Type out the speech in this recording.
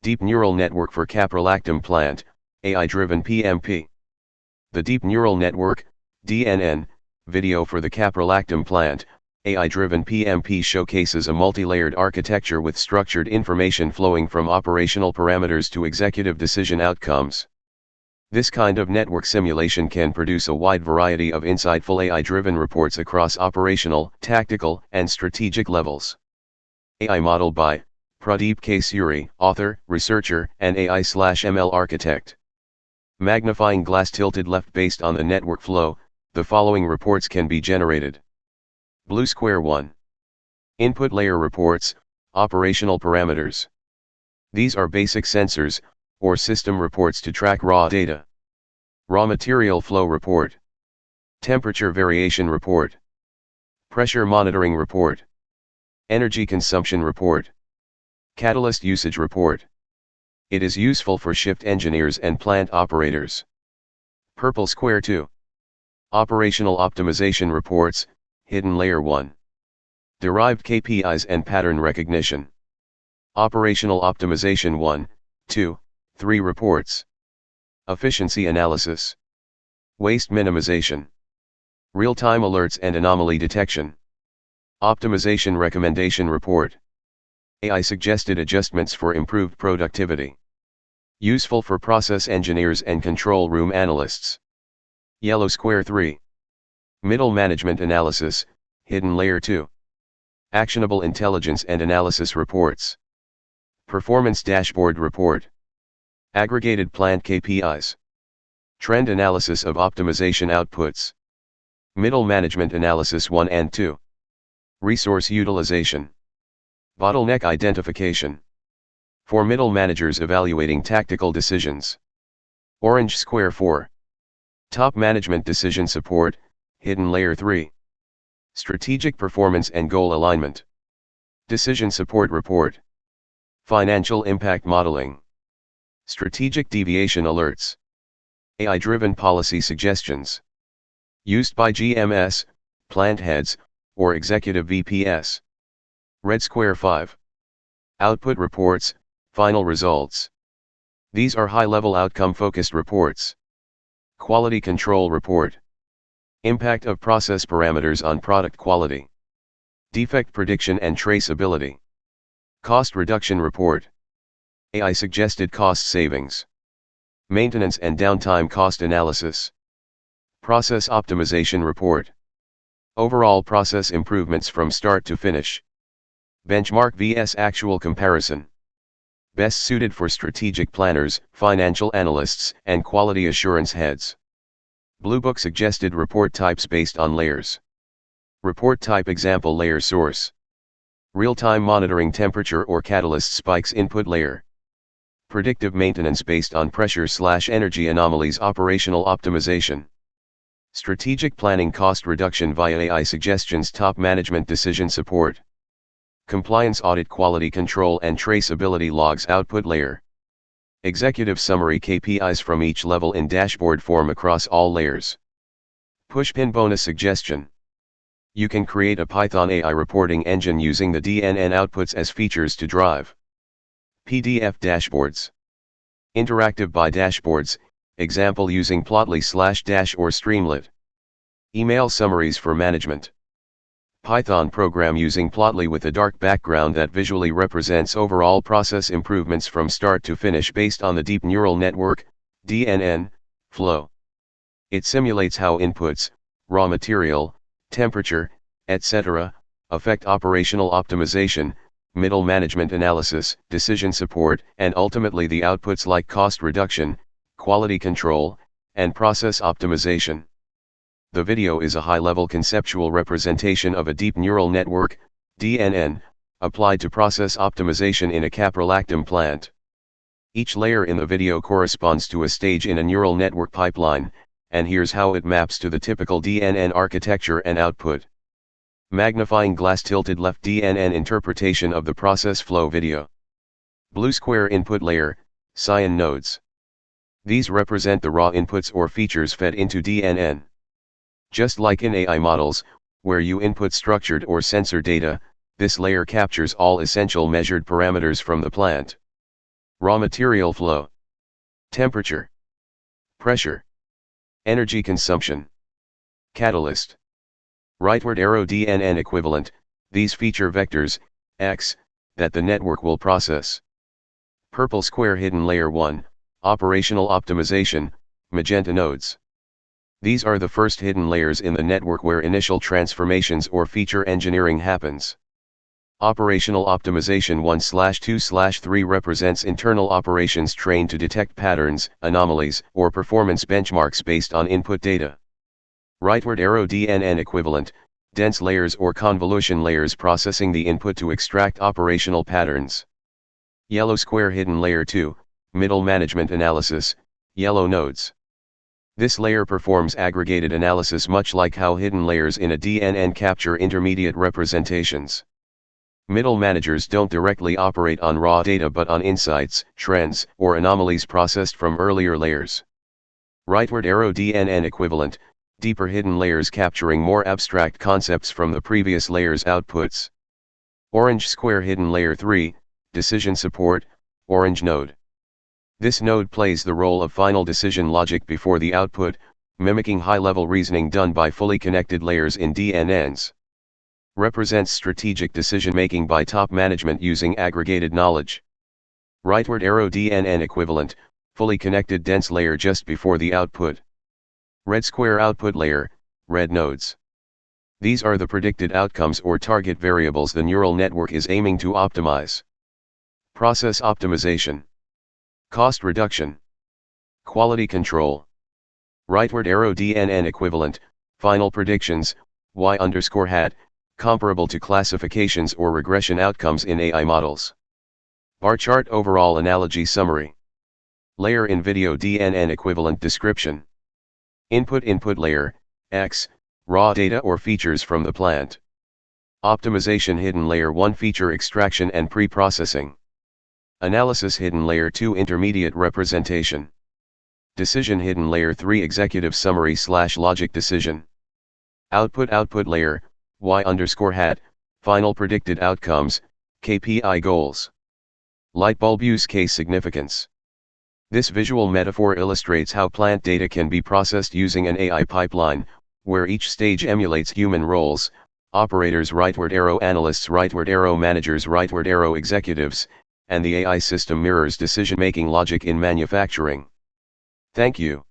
Deep Neural Network for Caprolactam Plant, AI-driven PMP. The Deep Neural Network, DNN, video for the Caprolactam Plant, AI-driven PMP showcases a multi-layered architecture with structured information flowing from operational parameters to executive decision outcomes. This kind of network simulation can produce a wide variety of insightful AI-driven reports across operational, tactical, and strategic levels. AI model by Pradeep K. Suri, author, researcher, and AI/ML architect. Magnifying glass tilted left. Based on the network flow, the following reports can be generated. Blue square 1. Input layer reports, operational parameters. These are basic sensors, or system reports to track raw data. Raw material flow report. Temperature variation report. Pressure monitoring report. Energy consumption report. Catalyst usage report. It is useful for shift engineers and plant operators. Purple square 2. Operational optimization reports, hidden layer 1. Derived KPIs and pattern recognition. Operational optimization 1, 2, 3 reports. Efficiency analysis. Waste minimization. Real-time alerts and anomaly detection. Optimization recommendation report. AI suggested adjustments for improved productivity. Useful for process engineers and control room analysts. Yellow square 3. Middle management analysis, hidden layer 2. Actionable intelligence and analysis reports. Performance dashboard report. Aggregated plant KPIs. Trend analysis of optimization outputs. Middle management analysis 1 and 2. Resource utilization. Bottleneck identification. For middle managers evaluating tactical decisions. Orange square 4. Top management decision support, hidden layer 3. Strategic performance and goal alignment. Decision support report. Financial impact modeling. Strategic deviation alerts. AI-driven policy suggestions. Used by GMS, plant heads, or executive VPS. Red square 5. Output reports, final results. These are high-level outcome-focused reports. Quality control report. Impact of process parameters on product quality. Defect prediction and traceability. Cost reduction report. AI suggested cost savings. Maintenance and downtime cost analysis. Process optimization report. Overall process improvements from start to finish. Benchmark vs actual comparison. Best suited for strategic planners, financial analysts, and quality assurance heads. Blue Book suggested report types based on layers. Report type example layer source. Real-time monitoring temperature or catalyst spikes input layer. Predictive maintenance based on pressure/energy anomalies operational optimization. Strategic planning cost reduction via AI suggestions top management decision support. Compliance audit quality control and traceability logs output layer. Executive summary KPIs from each level in dashboard form across all layers. Pushpin bonus suggestion. You can create a Python AI reporting engine using the DNN outputs as features to drive. PDF dashboards. Interactive by dashboards, example using Plotly/Dash or Streamlit. Email summaries for management. Python program using Plotly with a dark background that visually represents overall process improvements from start to finish based on the Deep Neural Network, DNN, flow. It simulates how inputs, raw material, temperature, etc., affect operational optimization, middle management analysis, decision support, and ultimately the outputs like cost reduction, quality control, and process optimization. The video is a high-level conceptual representation of a deep neural network, DNN, applied to process optimization in a caprolactam plant. Each layer in the video corresponds to a stage in a neural network pipeline, and here's how it maps to the typical DNN architecture and output. Magnifying glass tilted left DNN interpretation of the process flow video. Blue square input layer, cyan nodes. These represent the raw inputs or features fed into DNN. Just like in AI models, where you input structured or sensor data, this layer captures all essential measured parameters from the plant. Raw material flow. Temperature. Pressure. Energy consumption. Catalyst. Rightward arrow DNN equivalent, these feature vectors, X, that the network will process. Purple square hidden layer 1, operational optimization, magenta nodes. These are the first hidden layers in the network where initial transformations or feature engineering happens. Operational optimization 1/2/3 represents internal operations trained to detect patterns, anomalies, or performance benchmarks based on input data. Rightward arrow DNN equivalent, dense layers or convolution layers processing the input to extract operational patterns. Yellow square hidden layer 2, middle management analysis, yellow nodes. This layer performs aggregated analysis much like how hidden layers in a DNN capture intermediate representations. Middle managers don't directly operate on raw data but on insights, trends, or anomalies processed from earlier layers. Rightward arrow DNN equivalent, deeper hidden layers capturing more abstract concepts from the previous layer's outputs. Orange square hidden layer 3, decision support, orange node. This node plays the role of final decision logic before the output, mimicking high-level reasoning done by fully connected layers in DNNs. Represents strategic decision-making by top management using aggregated knowledge. Rightward arrow DNN equivalent, fully connected dense layer just before the output. Red square output layer, red nodes. These are the predicted outcomes or target variables the neural network is aiming to optimize. Process optimization. Cost reduction. Quality control. Rightward arrow DNN equivalent, final predictions, y_hat, comparable to classifications or regression outcomes in AI models. Bar chart overall analogy summary. Layer in video DNN equivalent description. Input layer, X, raw data or features from the plant. Optimization hidden layer 1 feature extraction and pre-processing. Analysis hidden layer 2 intermediate representation. Decision hidden layer 3 executive summary / logic decision. Output layer, y_hat, final predicted outcomes, KPI goals. Light bulb use case significance. This visual metaphor illustrates how plant data can be processed using an AI pipeline, where each stage emulates human roles, operators rightward arrow analysts rightward arrow managers rightward arrow executives, and the AI system mirrors decision-making logic in manufacturing. Thank you.